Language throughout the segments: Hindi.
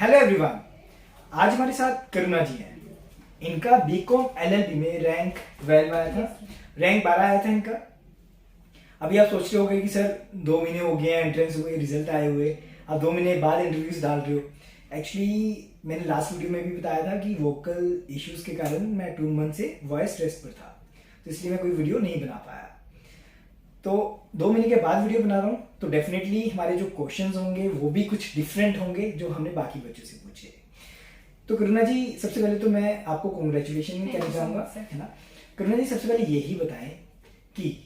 हेलो एवरीवन, आज हमारे साथ करुणा जी हैं। इनका बीकॉम एलएलबी में रैंक 12 आया था, रैंक 12 आया था इनका। अभी आप सोच रहे होंगे कि सर 2 महीने हो गए हैं एंट्रेंस हुए, रिजल्ट आए हुए, आप 2 महीने बाद इंटरव्यूज डाल रहे हो। एक्चुअली मैंने लास्ट वीडियो में भी बताया था कि वोकल इश्यूज के कारण मैं 2 मंथ से वॉइस टेस्ट पर था, तो इसलिए मैं कोई वीडियो नहीं बना पाया। तो 2 महीने के बाद वीडियो बना रहा हूँ, तो डेफिनेटली हमारे जो क्वेश्चंस होंगे वो भी कुछ डिफरेंट होंगे जो हमने बाकी बच्चों से पूछे। तो करुणा जी, सबसे पहले तो मैं आपको कॉन्ग्रेचुलेशन कहना चाहूँगा, है ना। करुणा जी, सबसे पहले यही बताएं कि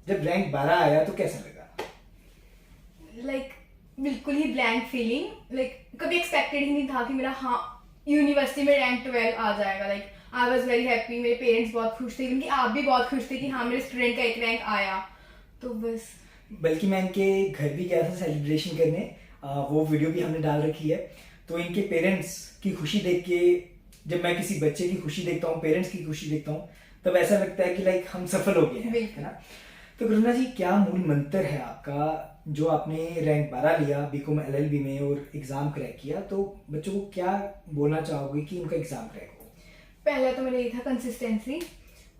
जब रैंक 12 आया तो कैसा लगा? बिल्कुल ही ब्लैंक फीलिंग। कभी एक्सपेक्टेड ही नहीं था कि मेरा यूनिवर्सिटी में रैंक 12 आ जाएगा। I was very happy. मेरे पेरेंट्स बहुत खुश थे, क्योंकि आप भी बहुत खुश थे कि हाँ, मेरे स्टूडेंट का एक रैंक आया। तो बस, बल्कि मैं इनके घर भी गया था सेलिब्रेशन करने, वो वीडियो भी हमने डाल रखी है। तो इनके पेरेंट्स की खुशी देख के, जब मैं किसी बच्चे की खुशी देखता हूँ, पेरेंट्स की खुशी देखता हूँ, तब ऐसा लगता है कि हम सफल हो गए हैं, है ना। तो करुणा जी, क्या मूल मंत्र है आपका जो आपने रैंक 12 लिया बीकॉम एलएलबी में और एग्जाम क्रैक किया? तो बच्चों को क्या बोलना चाहोगे कि उनका एग्जाम क्रैक हो? पहला तो मेरा ये था कंसिस्टेंसी,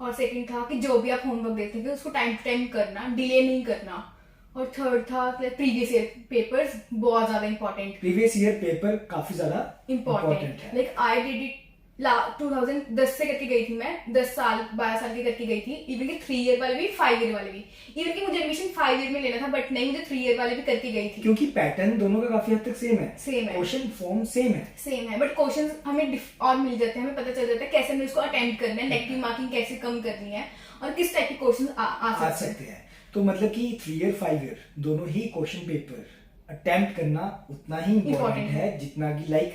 और सेकंड था कि जो भी आप होमवर्क देते थे उसको टाइम टू टाइम करना, डिले नहीं करना। और थर्ड था प्रीवियस ईयर पेपर्स बहुत ज्यादा इंपॉर्टेंट। प्रीवियस ईयर पेपर काफी ज्यादा इम्पोर्टेंट है। आई डिड इट 2010 से करके गई थी मैं, 12 साल की करके गई थी। इवन कि 3 ईयर वाले भी, 5 ईयर वाले भी। इवन कि मुझे एडमिशन 5 ईयर में लेना था, बट नहीं, मुझे 3 ईयर वाले भी करके गई थी, क्योंकि पैटर्न दोनों का काफी हद तक सेम है। क्वेश्चन फॉर्म सेम है, बट क्वेश्चन हमें और मिल जाते हैं, हमें पता चल जाता है कैसे हमें उसको अटेम्प्ट करना है, नेगेटिव मार्किंग कैसे कम करनी है, और किस टाइप के क्वेश्चन आ सकते हैं। तो मतलब कि 3 ईयर 5 ईयर दोनों ही क्वेश्चन पेपर अटेम्प्ट करना उतना ही इम्पोर्टेंट है जितना कि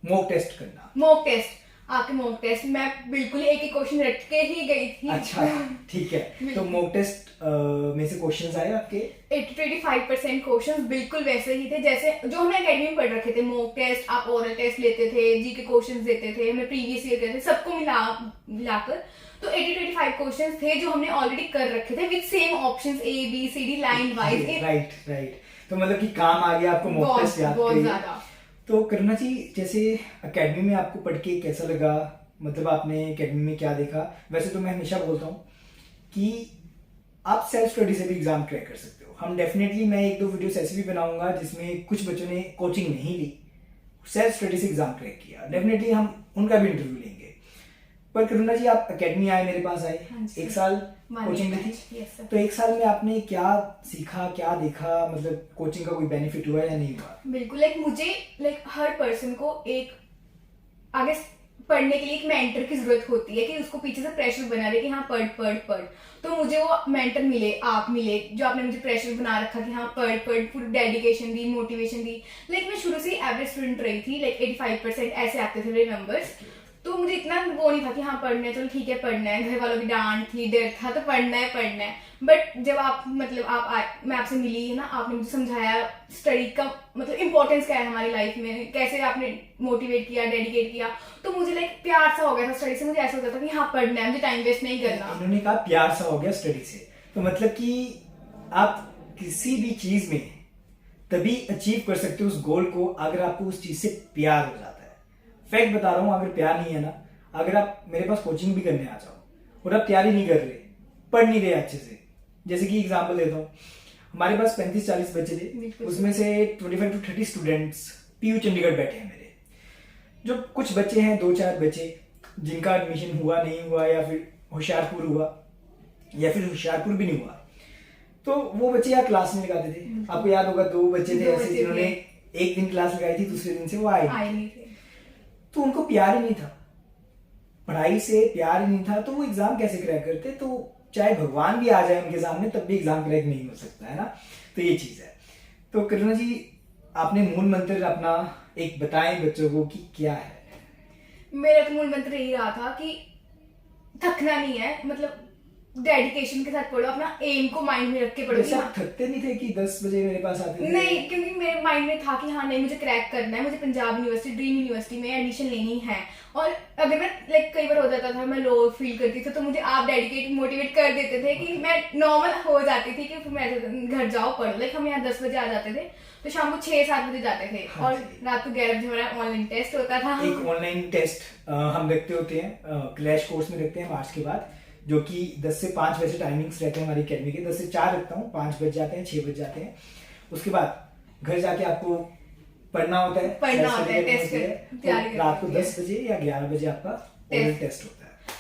मॉक टेस्ट करना। मॉक टेस्ट, आपके मॉक टेस्ट मैं बिल्कुल एक ही क्वेश्चन रट के ही गई थी। अच्छा, ठीक है। तो मॉक टेस्ट में से क्वेश्चंस आए आपके? 80-85% क्वेश्चंस बिल्कुल वैसे ही थे जैसे जो हमने एकेडमी में पढ़ रखे थे। मॉक टेस्ट, आप ओरल टेस्ट लेते थे, जी के क्वेश्चंस देते थे, हमें प्रीवियस ईयर करते थे, सबको मिलाकर तो 80-85 क्वेश्चंस थे जो हमने ऑलरेडी कर रखे थे with same options, A B C D line wise. Right. तो मतलब कि काम आ गया आपको मॉक टेस्ट याद बहुत ज्यादा। तो करुणा जी, जैसे एकेडमी में आपको पढ़ के कैसा लगा? मतलब आपने एकेडमी में क्या देखा? वैसे तो मैं हमेशा बोलता हूँ कि आप सेल्फ स्टडी से भी एग्जाम क्रैक कर सकते हो। हम डेफिनेटली, मैं 1-2 वीडियोस ऐसे भी बनाऊंगा जिसमें कुछ बच्चों ने कोचिंग नहीं ली, सेल्फ स्टडी से एग्जाम क्रैक किया। डेफिनेटली हम उनका भी इंटरव्यू लेंगे। पर करुणा जी, आप एकेडमी आए, मेरे पास आए, 1 साल कोचिंग में थी। तो 1 साल में आपने क्या सीखा, क्या देखा? मतलब कोचिंग का कोई बेनिफिट हुआ या नहीं हुआ? बिल्कुल, मुझे हर पर्सन को एक आगे पढ़ने के लिए एक मेंटर की जरूरत होती है कि उसको पीछे से प्रेशर बना रहे कि हाँ पढ़। तो मुझे वो मेंटर मिले, आप मिले, जो आपने मुझे प्रेशर बना रखा कि हाँ पढ़, पूरी डेडिकेशन दी, मोटिवेशन दी। मैं शुरू से एवरेज स्टूडेंट रही थी, 85% ऐसे आते थे मेरे नंबर्स। तो मुझे इतना वो नहीं था कि हाँ पढ़ना है, चलो ठीक है पढ़ना है, घर वालों की डांट थी, डर था, तो पढ़ना है। बट जब आप मैं आपसे मिली है ना, आपने मुझे समझाया स्टडी का इंपॉर्टेंस क्या है हमारी लाइफ में, कैसे आपने मोटिवेट किया, डेडिकेट किया, तो मुझे प्यार सा हो गया था स्टडी से। मुझे ऐसा होता था कि हाँ पढ़ना है, मुझे टाइम वेस्ट नहीं करना। उन्होंने कहा प्यार सा हो गया स्टडी से, तो मतलब कि आप किसी भी चीज में तभी अचीव कर सकते हो उस गोल को अगर आपको उस चीज से प्यार हो जाता है। फैक्ट बता रहा हूं, अगर प्यार नहीं है ना, अगर आप मेरे पास कोचिंग भी करने आ जाओ और आप तैयारी नहीं कर रहे, पढ़ नहीं रहे अच्छे से, जैसे कि एग्जांपल देता हूं, हमारे पास 35-40 बच्चे थे, उसमें से 25-30 स्टूडेंट्स पीयू चंडीगढ़ बैठे हैं मेरे। जो कुछ बच्चे हैं, 2-4 बच्चे जिनका एडमिशन हुआ नहीं हुआ, या फिर होशियारपुर हुआ, या फिर होशियारपुर भी नहीं हुआ, तो वो बच्चे यहाँ क्लास में लगाते थे। आपको याद होगा 2 बच्चे थे ऐसे जिन्होंने एक दिन क्लास लगाई थी, दूसरे दिन से वो आए नहीं थे। तो उनको प्यार ही नहीं था, पढ़ाई से प्यार ही नहीं था, तो वो एग्जाम कैसे क्रैक करते? तो चाहे भगवान भी आ जाए उनके सामने, तब भी एग्जाम क्रैक नहीं हो सकता, है ना। तो ये चीज है। तो करुणा जी, आपने मूल मंत्र अपना एक बताएं बच्चों को कि क्या है? मेरा तो मूल मंत्र यही रहा था कि थकना नहीं है। डेडिकेशन के साथ पढ़ो, अपना एम को माइंड में रख के पढ़ो। जैसे आप थकते नहीं थे कि 10 बजे मेरे पास आते थे? नहीं, क्योंकि मेरे माइंड में था कि हाँ नहीं, मुझे क्रैक करना है, मुझे पंजाब यूनिवर्सिटी, ड्रीम यूनिवर्सिटी में एडमिशन लेनी है। और अगर मैं लाइक कई बार हो जाता था, मैं लो फील करती थी, तो मुझे आप डेडिकेट मोटिवेट कर देते थे कि मैं नॉर्मल हो जाती थी कि फिर मैं घर जाओ पढ़ो। लाइक हम यहाँ 10 बजे आ जाते थे, तो शाम को 6-7 बजे जाते थे। हाँ और जी। रात को 11 बजे हमारा ऑनलाइन टेस्ट होता था। एक ऑनलाइन टेस्ट हम रखते होते हैं, क्रैश कोर्स में रखते हैं मार्च के बाद, जो कि 10 से 5 वैसे टाइमिंग्स रहते हैं हमारी अकेडमी के। 10 से 4 रखता हूँ, 5 बज जाते हैं, 6 बज जाते हैं। उसके बाद घर जाके आपको पढ़ना होता है, पढ़ना होता है, टेस्ट होती है। तैयारी तो रात को करनी 10 बजे या 11 बजे आपका ओरल टेस्ट होता है।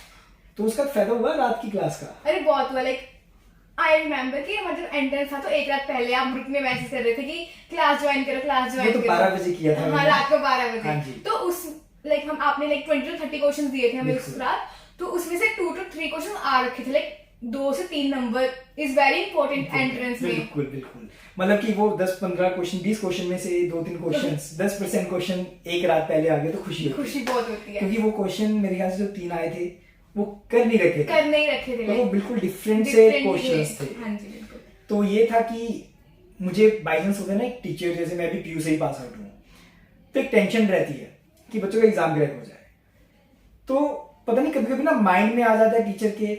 तो उसका फायदा हुआ रात की क्लास का? अरे बहुत हुआ। लाइक आई रिमेम्बर कि मतलब एंट्रेंस था, तो एक रात पहले आप ग्रुप में मैसेज कर रहे थे कि क्लास ज्वाइन करो, क्लास वो ज्वाइन तो करो। 12 बजे किया था हाँ, मैंने। रात को 12 बजे। हाँ जी। तो उस लाइक हम आपने लाइक 20 to 30 क्वेश्चन दिए थे हमें उस बिल्कुल। रात, तो उसमें से 2 to 3 क्वेश्चन आ रखे थे। लाइक 2 से 3 number is very important entrance में। बिल्कुल बिल्कुल, मतलब कि वो 10-15 क्वेश्चन, 20 क्वेश्चन में से 2-3 क्वेश्चन, 10% क्वेश्चन एक रात पहले आ गए तो खुशी होती है। खुशी बहुत होती है, क्योंकि वो क्वेश्चन मेरे ख्याल से जो 3 आए थे वो कर नहीं रखे थे, कर नहीं रखे थे। तो वो like, बिल्कुल डिफरेंट से different क्वेश्चंस थे। थे। हाँ जी, बिल्कुल। तो ये था कि मुझे बाई चांस होता है ना, एक टीचर जैसे मैं भी पीयू से ही पास आउट हूँ, तो एक टेंशन रहती है कि बच्चों का एग्जाम क्रैक हो जाए। तो पता नहीं कभी कभी ना माइंड में आ जाता है टीचर के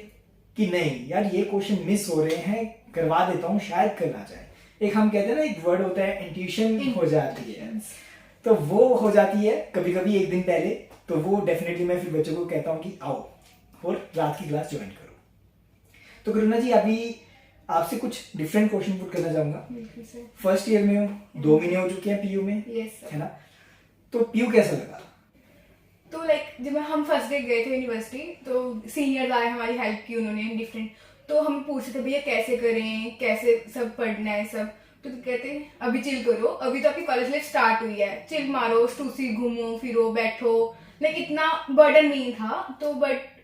कि नहीं यार ये क्वेश्चन मिस हो रहे हैं, करवा देता हूँ, शायद कल आ जाए। एक हम कहते हैं ना, एक वर्ड होता है इंट्यूशन हो जाती है, तो वो हो जाती है कभी कभी एक दिन पहले। तो वो डेफिनेटली मैं फिर बच्चों को कहता हूँ कि आओ और रात की क्लास ज्वाइन करो। तो करुणा जी, अभी आपसे कुछ डिफरेंट क्वेश्चन पुट करना चाहूंगा। बिल्कुल सर। फर्स्ट ईयर में हूँ, 2 महीने हो चुके हैं पीयू में, यस सर। है ना? तो पीयू कैसा लगा? तो लाइक जब हम फर्स्ट डे गए थे यूनिवर्सिटी, तो सीनियर्स आए, हमारी हेल्प की उन्होंने डिफरेंट। तो हम पूछते थे भैया कैसे करें, कैसे सब पढ़ना है सब। तो कहते अभी चिल करो, अभी तो आपकी कॉलेज लाइफ स्टार्ट हुई है, चिल मारो, स्टूसी घूमो फिरो बैठो। लाइक इतना बर्डन नहीं था। तो बट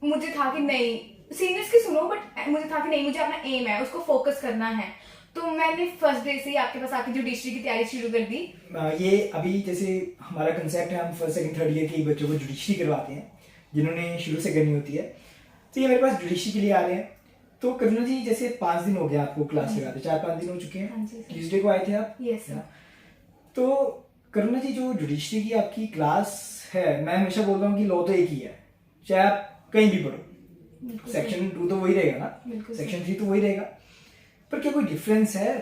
मुझे था कि नहीं, सीनियर्स की सुनो, बट मुझे था कि नहीं, मुझे अपना एम है, उसको फोकस करना है। तो मैंने फर्स्ट डे से ही आपके पास आके जुडिशरी की तैयारी शुरू कर दी। ये अभी जैसे हमारा कंसेप्ट है, हम फर्स्ट सेकंड थर्ड ईयर के बच्चों को जुडिशरी करवाते हैं, जिन्होंने शुरू से करनी होती है। तो ये मेरे पास जुडिशरी के लिए आ रहे हैं। तो करुणा जी, जैसे 5 दिन हो गया आपको क्लास लगाते, 4-5 दिन हो चुके हाँ हैं। जी सर। ट्यूसडे को आए थे आप? यस है ना? सर। तो करुणा जी, जो जुडिशरी की आपकी क्लास है, मैं हमेशा बोलता हूँ कि लॉ तो एक ही है, चाहे आप कहीं भी पढ़ो, बिल्कुल सेक्शन 2 तो वही रहेगा ना, बिल्कुल सेक्शन 3 तो वही रहेगा। पर क्या कोई डिफरेंस है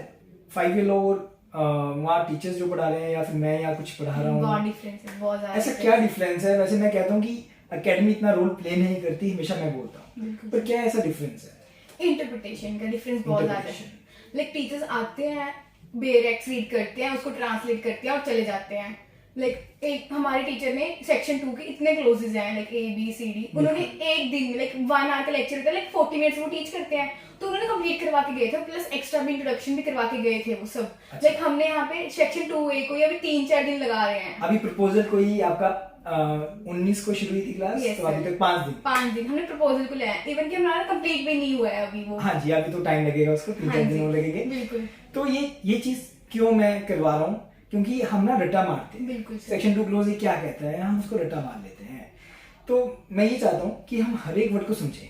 5 ईयर लॉ और वहाँ टीचर्स जो पढ़ा रहे हैं, या फिर मैं यहाँ कुछ पढ़ा रहा बहुत हूँ, डिफरेंस है, बहुत ज्यादा ऐसा difference क्या है। डिफरेंस है? वैसे मैं कहता हूँ कि एकेडमी इतना रोल प्ले नहीं करती, हमेशा मैं बोलता हूँ, बिल्कुल। पर क्या ऐसा डिफरेंस है? इंटरप्रिटेशन का डिफरेंस बहुत ज्यादा है। Interpretation। लाइक टीचर्स आते हैं, बेरेक्स रीड करते हैं, उसको ट्रांसलेट करते हैं और चले जाते हैं। लाइक एक हमारे टीचर ने सेक्शन 2 के इतने क्लोजेज हैं, लाइक ABCD, उन्होंने एक दिन में लाइक 1 आवर का लेक्चर होता है, लाइक 40 मिनट्स वो टीच करते हैं, तो उन्होंने कंप्लीट करवा के गए थे, प्लस एक्स्ट्रा भी इंट्रोडक्शन भी करवा के गए थे वो सब। अच्छा। लाइक हमने यहाँ पे सेक्शन 2A को ही अभी 3-4 दिन लगा रहे हैं। अभी प्रपोजल कोई आपका 19 को शुरू हुई थी क्लास, Yes, तो अभी sir। तक 5 दिन। 5 दिन हमने प्रपोजल को लाया, इवन कि हमारा कंप्लीट भी नहीं हुआ है अभी वो। हाँ जी, अभी तो टाइम लगेगा उसको, 3-4 हाँ दिन जी, और लगेंगे। बिल्कुल तो ये चीज क्यों मैं करवा रहा हूँ, क्योंकि हम ना रट्टा मारते हैं। बिल्कुल सर। सेक्शन 2 क्लोज ये क्या कहता है, हम उसको रट्टा मार लेते हैं। तो मैं ये चाहता हूँ कि हम हर एक वर्ड को समझें।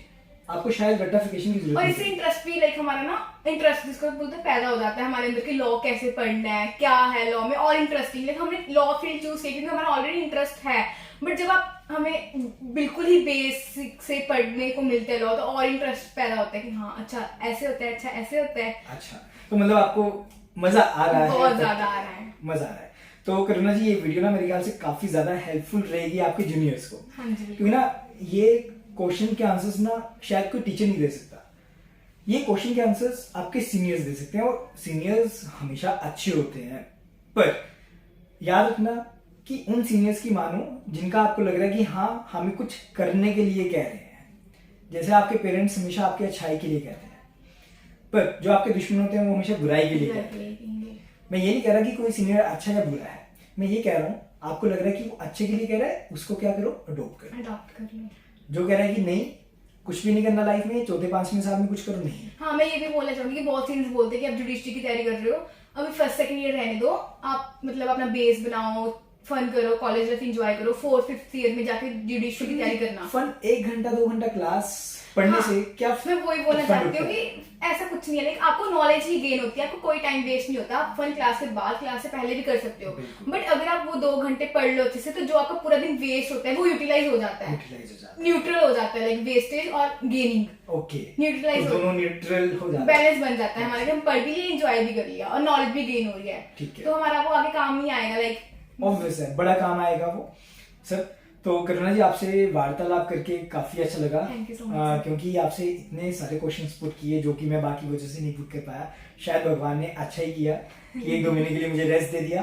आपको शायद रट्टाफिकेशन की जरूरत और नहीं इससे है। इंटरेस्ट भी लाइक हमारा ना इंटरेस्ट जिसको बोलते हैं पैदा हो जाता है हमारे अंदर कि लॉ कैसे पढ़ना है, क्या है लॉ में, और इंटरेस्टिंग। लाइक हमने लॉ फील्ड चूज किया क्योंकि हमारा ऑलरेडी इंटरेस्ट है, बट जब आप हमें बिल्कुल ही बेसिक से पढ़ने को मिलते हैं लॉ, तो और इंटरेस्ट पैदा होता है कि हाँ अच्छा ऐसे होता है, अच्छा ऐसे होता है। अच्छा, तो मतलब आपको मजा आ रहा है? बहुत ज्यादा आ रहा है। मजा आ रहा है। तो करुणा जी, ये वीडियो ना मेरे ख्याल से काफी ज्यादा हेल्पफुल रहेगी आपके जूनियर्स को, हाँ जी बिल्कुल। क्योंकि ना ये क्वेश्चन के आंसर्स ना शायद कोई टीचर नहीं दे सकता, ये क्वेश्चन के आंसर्स आपके सीनियर्स दे सकते हैं, और सीनियर्स हमेशा अच्छे होते हैं। पर याद रखना कि उन सीनियर्स की मानो जिनका आपको लग रहा है कि हाँ हमें कुछ करने के लिए कह रहे हैं। जैसे आपके पेरेंट्स हमेशा आपके अच्छाई के लिए कहते हैं, पर जो आपके दुश्मन होते हैं वो हमेशा बुराई के लिए कहते हैं। मैं ये नहीं कह रहा कि कोई सीनियर अच्छा या बुरा है, मैं ये कह रहा हूँ आपको लग रहा है कि वो अच्छे के लिए कह रहा है, उसको क्या करो, अडॉप्ट करो। अडॉप्ट कर लो। जो कह रहा है कि नहीं कुछ भी नहीं करना लाइफ में, 4th-5वीं साल में कुछ करो, नहीं। हाँ, मैं ये भी बोलना चाहूंगी कि बहुत सीनियर्स बोलते हैं कि आप जुडिशरी की तैयारी कर रहे हो, अभी फर्स्ट सेकंड ईयर रहने दो, आप मतलब अपना बेस बनाओ, फन करो, कॉलेज लाइफ एंजॉय करो, 4th-5th ईयर में जाके जुडिशियल की तैयारी करना। फन 1 घंटा 2 घंटा क्लास पढ़ने हाँ, से क्या मैं वही बोलना फन चाहती हूँ होता है? कि ऐसा कुछ नहीं है, लाइक आपको नॉलेज ही गेन होती है, आपको कोई टाइम वेस्ट नहीं होता। आप फन क्लास के बाद, क्लास से पहले भी कर सकते हो, बिल्कुल। बट अगर आप वो 2 घंटे पढ़ लो अच्छे से, तो जो आपका पूरा दिन वेस्ट होता है वो यूटिलाइज हो जाता है, यूटिलाइज हो जाता न्यूट्रल हो जाता है, लाइक वेस्टेज और गेनिंग है। ओके, न्यूट्रलाइज तो हो, दोनों न्यूट्रल हो जाता है। बैलेंस बन जाता है हमारा, कि हम पढ़ भी लिए, एंजॉय भी कर लिया और नॉलेज भी गेन हो रही है। ठीक है। तो हमारा वो आगे काम नहीं आएगा, लाइक ऑब्वियस है, बड़ा काम आएगा वो सर। तो करुणा जी, आपसे वार्तालाप करके काफी अच्छा लगा। Thank you so much, क्योंकि आपसे इतने सारे क्वेश्चंस पुट किए जो कि मैं बाकी वजह से नहीं पुट कर पाया। शायद भगवान ने अच्छा ही किया कि 1-2 महीने के लिए मुझे रेस्ट दे दिया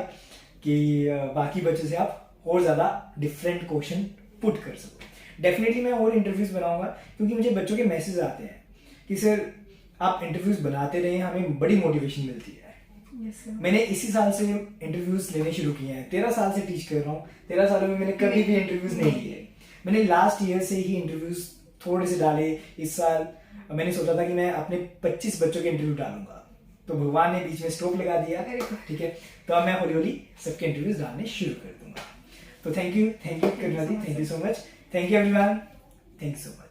कि बाकी बच्चों से आप और ज्यादा डिफरेंट क्वेश्चन पुट कर सको। डेफिनेटली मैं और इंटरव्यूज बनाऊंगा, क्योंकि मुझे बच्चों के मैसेज आते हैं कि सर आप इंटरव्यूज बनाते रहे, हमें बड़ी मोटिवेशन मिलती है। मैंने इसी साल से इंटरव्यूज लेने शुरू किए हैं, 13 साल से टीच कर रहा हूँ। 13 सालों में मैंने कभी भी इंटरव्यूज नहीं लिए। मैंने लास्ट ईयर से ही इंटरव्यूज थोड़े से डाले। इस साल मैंने सोचा था कि मैं अपने 25 बच्चों के इंटरव्यू डालूंगा, तो भगवान ने बीच में स्टॉप लगा दिया। ठीक है, तो अब मैं हौली हौली सबके इंटरव्यूज डालने शुरू कर दूंगा। तो thank you Karuna ji, thank you so much, thank you everyone, thank you so much.